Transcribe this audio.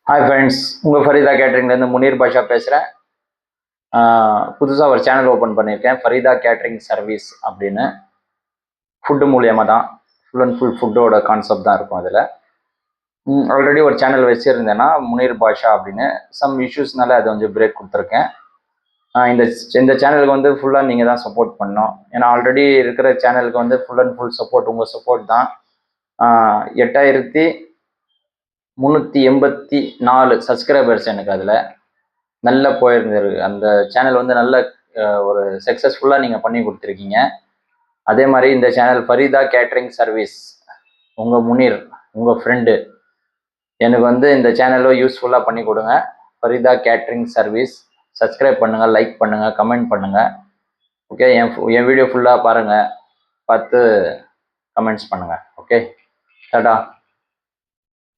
Hi friends, உங்கள் ஃபரீதா கேட்ரிங்லேருந்து முனீர் பாஷா பேசுகிறேன். புதுசாக ஒரு சேனல் ஓப்பன் பண்ணியிருக்கேன், ஃபரீதா கேட்ரிங் சர்வீஸ் அப்படின்னு. ஃபுட்டு மூலியமாக தான், ஃபுல் அண்ட் ஃபுல் ஃபுட்டோட கான்செப்ட் தான் இருக்கும் அதில். ஆல்ரெடி ஒரு சேனல் வச்சுருந்தேன்னா முனீர் பாஷா அப்படின்னு. சம் இஷ்யூஸ்னால அதை கொஞ்சம் பிரேக் கொடுத்துருக்கேன். இந்த இந்த சேனலுக்கு வந்து ஃபுல்லாக நீங்கள் தான் சப்போர்ட் பண்ணணும். ஏன்னா ஆல்ரெடி இருக்கிற சேனலுக்கு வந்து ஃபுல் அண்ட் ஃபுல் சப்போர்ட் உங்கள் சப்போர்ட் தான். 8384 சப்ஸ்கிரைபர்ஸ் எனக்கு அதில் நல்ல போயிருந்தது. அந்த சேனல் வந்து நல்ல ஒரு சக்ஸஸ்ஃபுல்லாக நீங்கள் பண்ணி கொடுத்துருக்கீங்க. அதே மாதிரி இந்த சேனல் ஃபரீதா கேட்ரிங் சர்வீஸ், உங்கள் முனீர், உங்கள் ஃப்ரெண்டு எனக்கு வந்து இந்த சேனலும் யூஸ்ஃபுல்லாக பண்ணி கொடுங்க. ஃபரீதா கேட்ரிங் சர்வீஸ் சப்ஸ்கிரைப் பண்ணுங்கள், லைக் பண்ணுங்கள், கமெண்ட் பண்ணுங்கள். ஓகே, என் வீடியோ ஃபுல்லாக பாருங்கள், பார்த்து கமெண்ட்ஸ் பண்ணுங்கள். ஓகே, டாடா.